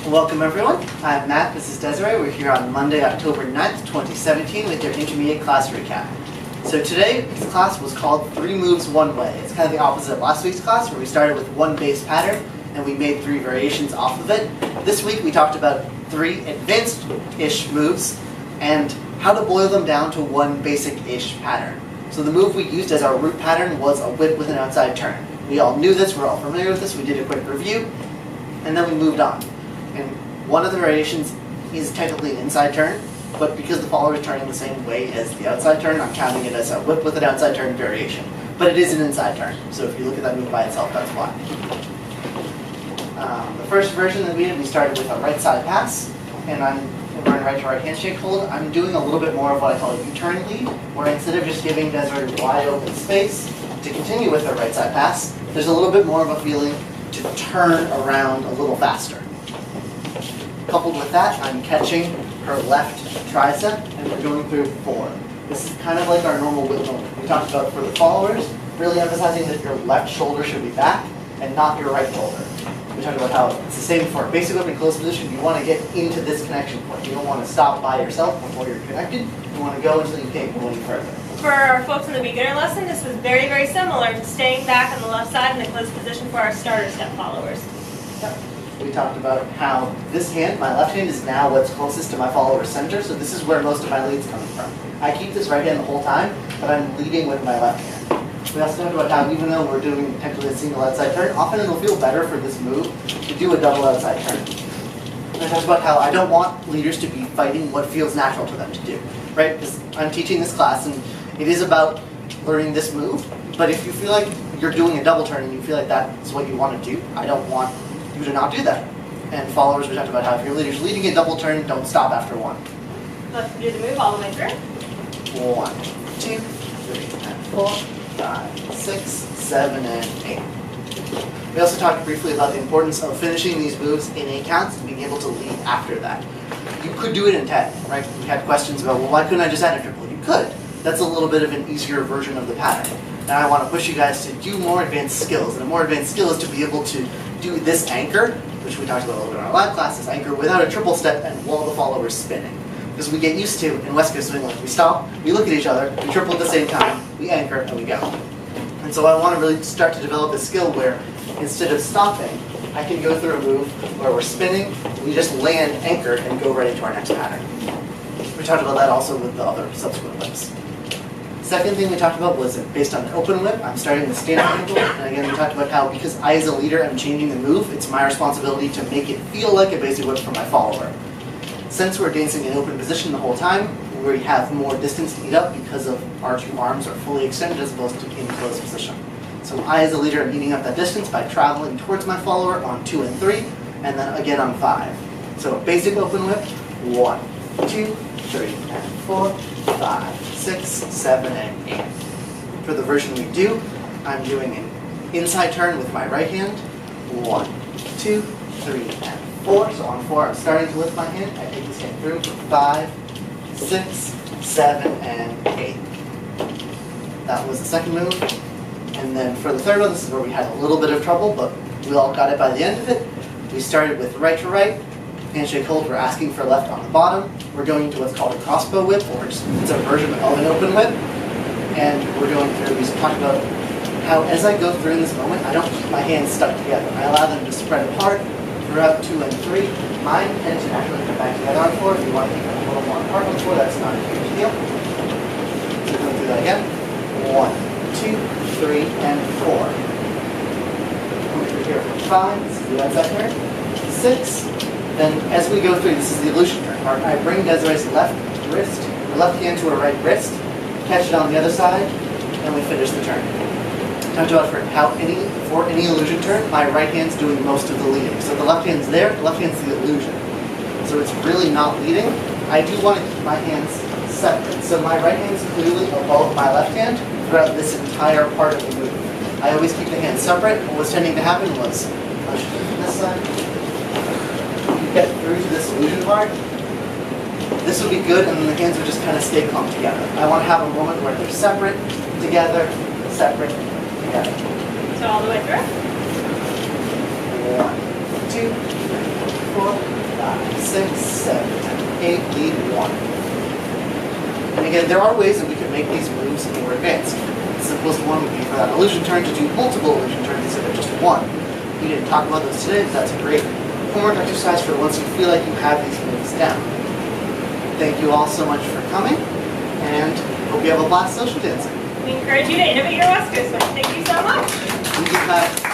Welcome everyone. I'm Matt, this is Desiree. We're here on Monday, October 9th, 2017 with your intermediate class recap. So today's class was called 3 Moves One Way. It's kind of the opposite of last week's class where we started with one base pattern and we made 3 variations off of it. This week we talked about 3 advanced-ish moves and how to boil them down to one basic-ish pattern. So the move we used as our root pattern was a whip with an outside turn. We all knew this, we're all familiar with this, we did a quick review, and then we moved on. And one of the variations is technically an inside turn, but because the follower is turning the same way as the outside turn, I'm counting it as a whip with an outside turn variation. But it is an inside turn, so if you look at that move by itself, that's why. The first version that we did, we started with a right side pass, and we're in right to right handshake hold. I'm doing a little bit more of what I call a U-turn lead, where instead of just giving Desiree wide open space to continue with her right side pass, there's a little bit more of a feeling to turn around a little faster. Coupled with that, I'm catching her left tricep and we're going through 4. This is kind of like our normal whip movement. We talked about for the followers, really emphasizing that your left shoulder should be back and not your right shoulder. We talked about how it's the same for basic whip in closed position. You want to get into this connection point. You don't want to stop by yourself before you're connected. You want to go until you can't go any further. For our folks in the beginner lesson, this was very, very similar to staying back on the left side in the closed position for our starter step followers. Yep. We talked about how this hand, my left hand, is now what's closest to my follower's center, so this is where most of my lead's coming from. I keep this right hand the whole time, but I'm leading with my left hand. We also talked about how even though we're doing technically a single outside turn, often it'll feel better for this move to do a double outside turn. And I talked about how I don't want leaders to be fighting what feels natural to them to do, right? Because I'm teaching this class and it is about learning this move, but if you feel like you're doing a double turn and you feel like that's what you want to do, I don't want you to not do that. And followers, we talked about how if your leader's leading a double turn, don't stop after 1. Let's do the move all the way through. 1, 2, 3, and 4, 5, 6, 7, and 8. We also talked briefly about the importance of finishing these moves in 8 counts and being able to lead after that. You could do it in 10, right? We had questions about, well, why couldn't I just add a triple? You could. That's a little bit of an easier version of the pattern. And I want to push you guys to do more advanced skills. And a more advanced skill is to be able to do this anchor, which we talked about a little bit in our live class, this anchor without a triple step and while the follower is spinning. Because we get used to, in West Coast New England, we stop, we look at each other, we triple at the same time, we anchor, and we go. And so I want to really start to develop a skill where instead of stopping, I can go through a move where we're spinning, we just land anchor and go right into our next pattern. We talked about that also with the other subsequent whips. Second thing we talked about was based on an open whip. I'm starting with standing ankle, and again we talked about how because I as a leader am changing the move, it's my responsibility to make it feel like a basic whip for my follower. Since we're dancing in open position the whole time, we have more distance to eat up because of our 2 arms are fully extended as opposed to in closed position. So I as a leader am eating up that distance by traveling towards my follower on 2 and 3, and then again on 5. So basic open whip, 1, 2, 3, and 4, 5, 6, 7, and 8. For the version we do, I'm doing an inside turn with my right hand. 1, 2, 3, and 4. So on 4, I'm starting to lift my hand. I take this hand through for 5, 6, 7, and 8. That was the second move. And then for the third one, this is where we had a little bit of trouble, but we all got it by the end of it. We started with right to right. Handshake hold, we're asking for left on the bottom. We're going to what's called a crossbow whip, or it's a version of an open whip. And we're going through, we talked about how as I go through in this moment, I don't keep my hands stuck together. I allow them to spread apart throughout 2 and 3. Mine tend to naturally come back together on 4. If you want to keep them a little more apart on 4, that's not a huge deal. So we're going through that again. 1, 2, 3, and 4. Come through here for 5, this is the outside turn. 6. Then as we go through, this is the illusion turn. I bring Desiree's left wrist, or left hand to her right wrist, catch it on the other side, and we finish the turn. Talked about for any illusion turn, my right hand's doing most of the leading. So the left hand's there, the left hand's the illusion. So it's really not leading. I do want to keep my hands separate. So my right hand's clearly above my left hand throughout this entire part of the move. I always keep the hands separate. What was tending to happen was, I'll show you from this side. Get through to this illusion part, this would be good, and then the hands would just kind of stay clumped together. I want to have a moment where they're separate, together, separate, together. So all the way through? 1, 2, 3, 4, 6, 7, 8, lead 1. And again, there are ways that we can make these moves more advanced. The simplest one would be for that illusion turn to do multiple illusion turns instead of just one. We didn't talk about those today, but that's a great homework exercise for once you feel like you have these moves down. Thank you all so much for coming, and hope you have a blast social dancing. We encourage you to innovate your West Coast swing. Thank you so much. Thank you, Pat.